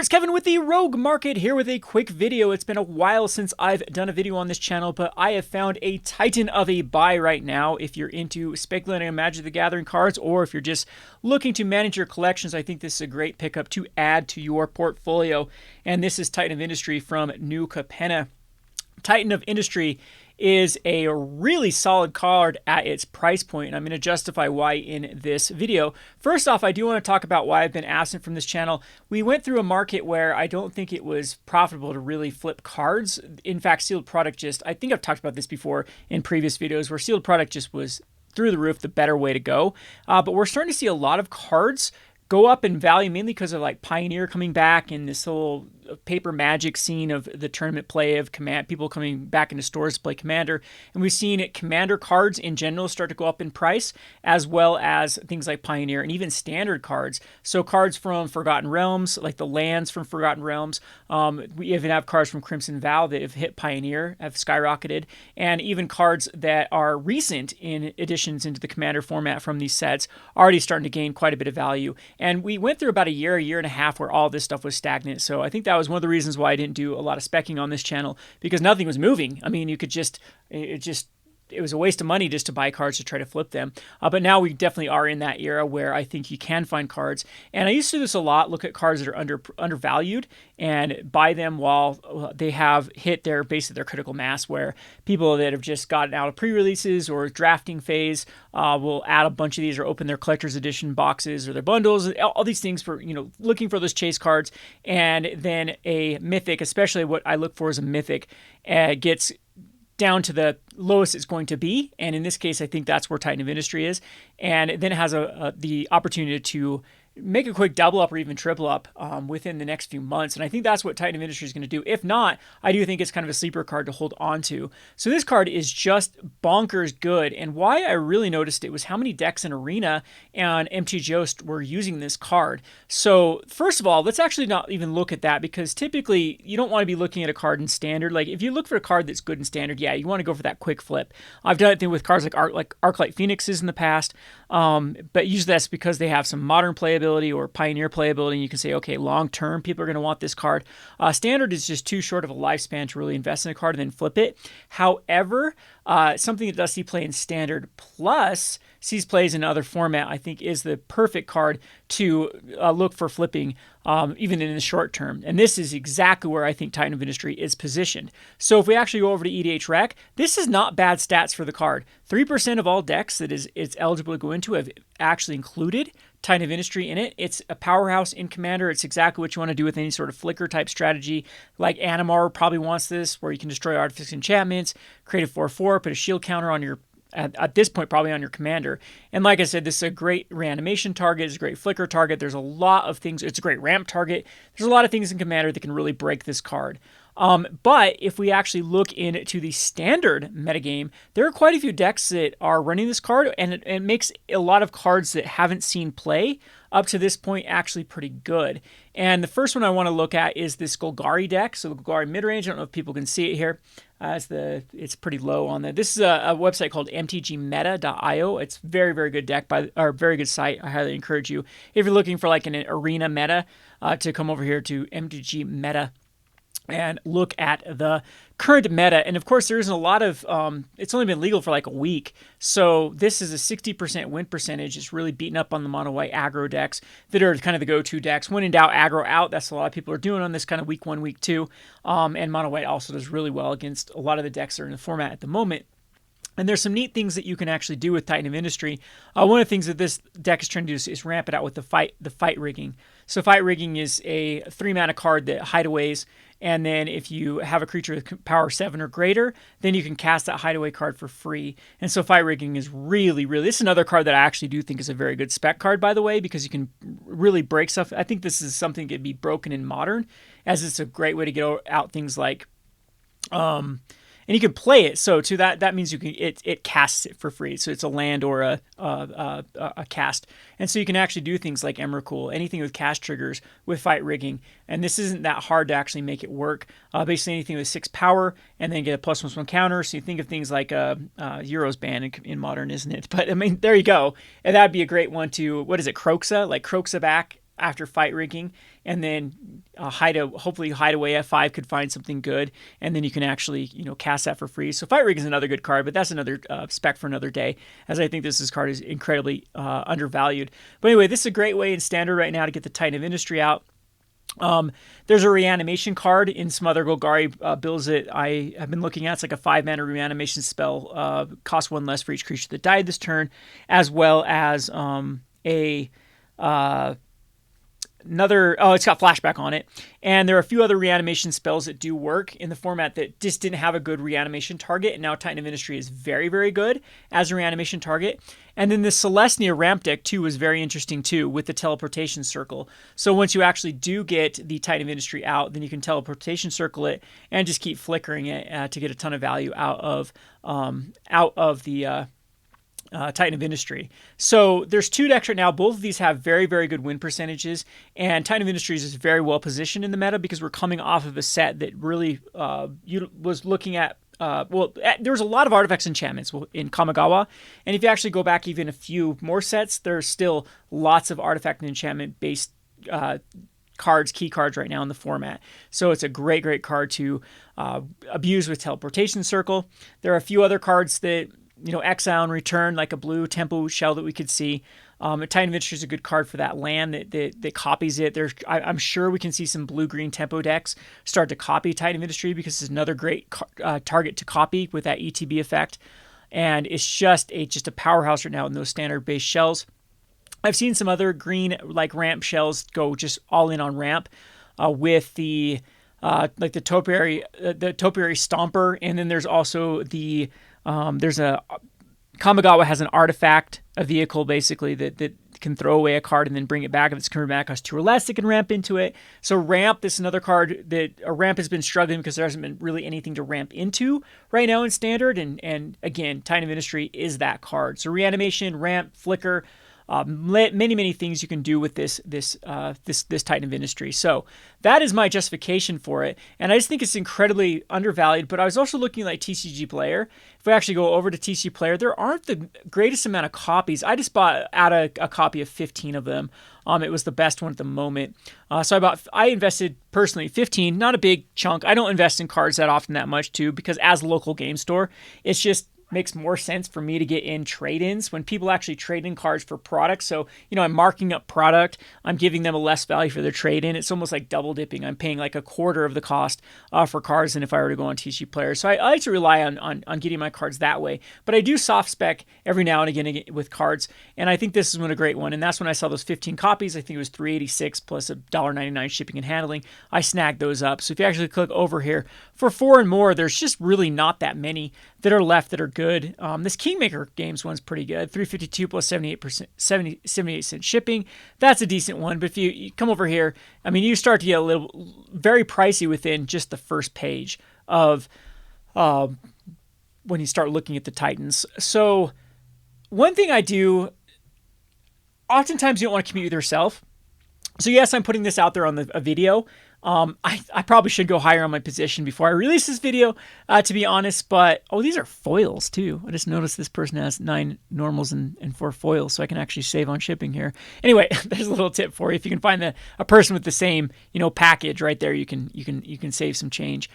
It's Kevin with the Rogue Market here with a quick video. It's been a while since I've done a video on this channel, but I have found a titan of a buy right now. If you're into speculating on Magic the Gathering cards, or if you're just looking to manage your collections, I think this is a great pickup to add to your portfolio. And this is Titan of Industry from New Capenna. Titan of Industry is a really solid card at its price point, and I'm going to justify why in this video. First off, I do want to talk about why I've been absent from this channel. We went through a market where I don't think it was profitable to really flip cards. In fact, sealed product I think I've talked about this before in previous videos, where sealed product just was through the roof the better way to go. But we're starting to see a lot of cards go up in value, mainly because of like Pioneer coming back and this whole paper Magic scene of the tournament play of people coming back into stores to play Commander. And we've seen Commander cards in general start to go up in price, as well as things like Pioneer and even standard cards. So cards from Forgotten Realms, like the lands from Forgotten Realms. We even have cards from Crimson Vow that have hit Pioneer, have skyrocketed, and even cards that are recent in additions into the Commander format from these sets already starting to gain quite a bit of value. And we went through about a year and a half where all this stuff was stagnant. So I think that was one of the reasons why I didn't do a lot of specking on this channel, because nothing was moving. I mean, you could it was a waste of money just to buy cards to try to flip them. But now we definitely are in that era where I think you can find cards. And I used to do this a lot, look at cards that are undervalued and buy them while they have hit basically their critical mass, where people that have just gotten out of pre-releases or drafting phase will add a bunch of these or open their collector's edition boxes or their bundles, all these things for, looking for those chase cards. And then a mythic, especially what I look for is a mythic, gets down to the lowest it's going to be, and in this case I think that's where Titan of Industry is, and then it has the opportunity to make a quick double up or even triple up within the next few months. And I think that's what Titan of Industry is going to do. If not, I do think it's kind of a sleeper card to hold on to. So this card is just bonkers good. And why I really noticed it was how many decks in Arena and MTGO were using this card. So first of all, let's actually not even look at that, because typically you don't want to be looking at a card in Standard. Like if you look for a card that's good in Standard, yeah, you want to go for that quick flip. I've done it with cards like Arclight Phoenixes in the past, but usually that's because they have some modern playability or Pioneer playability, and you can say, okay, long term, people are going to want this card. Standard is just too short of a lifespan to really invest in a card and then flip it. However, something that does see play in Standard plus sees plays in other format, I think is the perfect card to look for flipping, even in the short term. And this is exactly where I think Titan of Industry is positioned. So if we actually go over to EDH Rec, this is not bad stats for the card. 3% of all decks that it's eligible to go into have actually included Titan of Industry in it. It's a powerhouse in Commander. It's exactly what you want to do with any sort of flicker type strategy. Like Animar probably wants this, where you can destroy artifacts and enchantments, create a 4/4, put a shield counter on your, at this point, probably on your Commander. And like I said, this is a great reanimation target. It's a great flicker target. There's a lot of things. It's a great ramp target. There's a lot of things in Commander that can really break this card. But if we actually look into the Standard metagame, there are quite a few decks that are running this card, and it makes a lot of cards that haven't seen play up to this point actually pretty good. And the first one I want to look at is this Golgari deck. So Golgari Midrange, I don't know if people can see it here. It's pretty low on there. This is a website called mtgmeta.io. It's very, very good deck very good site. I highly encourage you, if you're looking for like an arena meta, to come over here to MTG Meta and look at the current meta. And of course, there isn't a lot of, it's only been legal for like a week. So this is a 60% win percentage. It's really beating up on the mono white aggro decks that are kind of the go-to decks. When in doubt, aggro out. That's what a lot of people are doing on this kind of week 1, week 2. And mono white also does really well against a lot of the decks that are in the format at the moment. And there's some neat things that you can actually do with Titan of Industry. One of the things that this deck is trying to do is ramp it out with the fight rigging. So fight rigging is a 3-mana card that hideaways, and then if you have a creature with power 7 or greater, then you can cast that hideaway card for free. And so fight rigging is really, this is another card that I actually do think is a very good spec card, by the way, because you can really break stuff. I think this is something that can be broken in Modern, as it's a great way to get out things like and you can play it. So to that means you can it casts it for free. So it's a land or a cast, and so you can actually do things like Emrakul, anything with cast triggers with fight rigging. And this isn't that hard to actually make it work. Basically anything with 6 power, and then get a +1/+1 counter. So you think of things like Euros ban in Modern, isn't it? But I mean, there you go. And that'd be a great one to, what is it, Kroxa? Like Kroxa back after fight rigging, and then hopefully Hideaway at 5 could find something good, and then you can actually, cast that for free. So Fight Rig is another good card, but that's another spec for another day, as I think this card is incredibly undervalued. But anyway, this is a great way in Standard right now to get the Titan of Industry out. There's a reanimation card in some other Golgari builds that I have been looking at. It's like a 5-mana reanimation spell, costs 1 less for each creature that died this turn, as well as it's got flashback on it. And there are a few other reanimation spells that do work in the format that just didn't have a good reanimation target. And now Titan of Industry is very, very good as a reanimation target. And then the Celestia ramp deck too was very interesting too, with the teleportation circle. So once you actually do get the Titan of Industry out, then you can teleportation circle it and just keep flickering it to get a ton of value out of the Titan of Industry. So there's 2 decks right now. Both of these have very, very good win percentages, and Titan of Industries is very well positioned in the meta because we're coming off of a set that really was looking at there was a lot of artifacts and enchantments in Kamigawa, and if you actually go back even a few more sets, there's still lots of artifact and enchantment based key cards right now in the format. So it's a great, great card to abuse with Teleportation Circle. There are a few other cards that exile and return, like a blue Tempo Shell that we could see. Titan of Industry is a good card for that land that copies it. I'm sure we can see some blue-green Tempo decks start to copy Titan of Industry because it's another great target to copy with that ETB effect. And it's just a powerhouse right now in those standard-based shells. I've seen some other green like ramp shells go just all in on ramp with the Topiary Stomper, and then there's also the Kamigawa has an artifact, a vehicle basically that can throw away a card and then bring it back. If it's coming back, costs 2 or less, it can ramp into it. So ramp, this is another card that a ramp has been struggling because there hasn't been really anything to ramp into right now in Standard. And again, Titan of Industry is that card. So reanimation, ramp, flicker, many things you can do with this Titan of Industry. So that is my justification for it, and I just think it's incredibly undervalued. But I was also looking at TCG Player. If we actually go over to TCG Player, there aren't the greatest amount of copies. I just bought out a copy of 15 of them. It was the best one at the moment. So I invested personally 15, not a big chunk. I don't invest in cards that often that much too, because as a local game store, it's just makes more sense for me to get in trade-ins when people actually trade in cards for products. So, I'm marking up product. I'm giving them a less value for their trade-in. It's almost like double dipping. I'm paying like a quarter of the cost for cards than if I were to go on TCG Player. So I like to rely on getting my cards that way. But I do soft spec every now and again with cards, and I think this is a great one. And that's when I saw those 15 copies. I think it was $386 plus $1.99 shipping and handling. I snagged those up. So if you actually click over here for 4 and more, there's just really not that many that are left that are good. This Kingmaker Games one's pretty good. $352 plus 78 cent shipping. That's a decent one. But if you come over here, you start to get a little very pricey within just the first page of when you start looking at the Titans. So one thing I do, oftentimes you don't want to compete with yourself. So yes, I'm putting this out there on a video. I probably should go higher on my position before I release this video, to be honest, but, these are foils too. I just noticed this person has 9 normals and 4 foils, so I can actually save on shipping here. Anyway, there's a little tip for you. If you can find a person with the same, package right there, you can save some change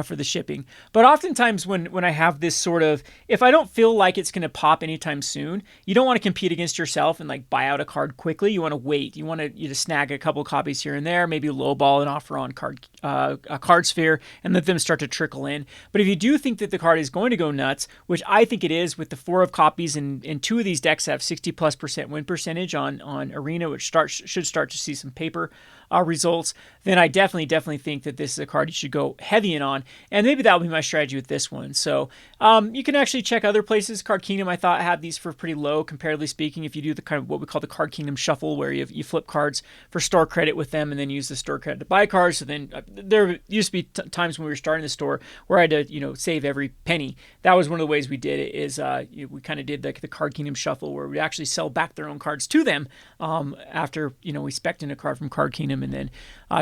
for the shipping. But oftentimes when I have this sort of, if I don't feel like it's going to pop anytime soon, you don't want to compete against yourself and like buy out a card quickly. You want to wait. You want to snag a couple copies here and there, maybe lowball an offer on a card sphere and let them start to trickle in. But if you do think that the card is going to go nuts, which I think it is with the 4 of copies, and 2 of these decks have 60+% win percentage on Arena, which should start to see some paper results, then I definitely think that this is a card you should go heavy in on, and maybe that will be my strategy with this one. So you can actually check other places. Card Kingdom, I thought, had these for pretty low, comparatively speaking, if you do the kind of what we call the Card Kingdom shuffle, where you flip cards for store credit with them and then use the store credit to buy cards. So then there used to be times when we were starting the store where I had to save every penny. That was one of the ways we did it, is we kind of did the Card Kingdom shuffle, where we actually sell back their own cards to them after we spec'd in a card from Card Kingdom, and then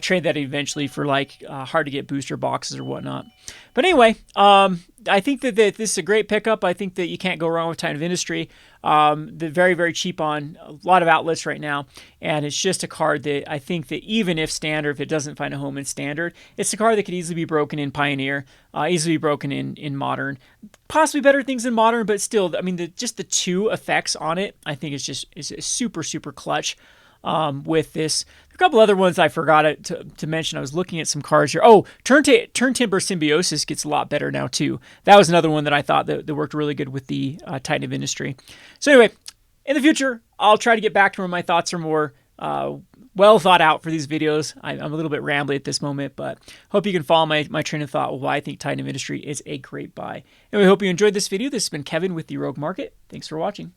trade that eventually for hard to get booster boxes or whatnot. But anyway, I think that this is a great pickup. I think that you can't go wrong with Titan of Industry. They're very, very cheap on a lot of outlets right now. And it's just a card that I think that even if standard, if it doesn't find a home in standard, it's a card that could easily be broken in Pioneer, easily be broken in Modern. Possibly better things in Modern, but still, I mean, just the two effects on it, I think is super, super clutch. With this, a couple other ones I forgot to mention. I was looking at some cards here. Oh, Turntimber Symbiosis gets a lot better now too. That was another one that I thought that worked really good with the Titan of Industry. So anyway, in the future, I'll try to get back to where my thoughts are more well thought out for these videos. I'm a little bit rambly at this moment, but hope you can follow my train of thought why I think Titan of Industry is a great buy. Anyway, I hope you enjoyed this video. This has been Kevin with the Rogue Market. Thanks for watching.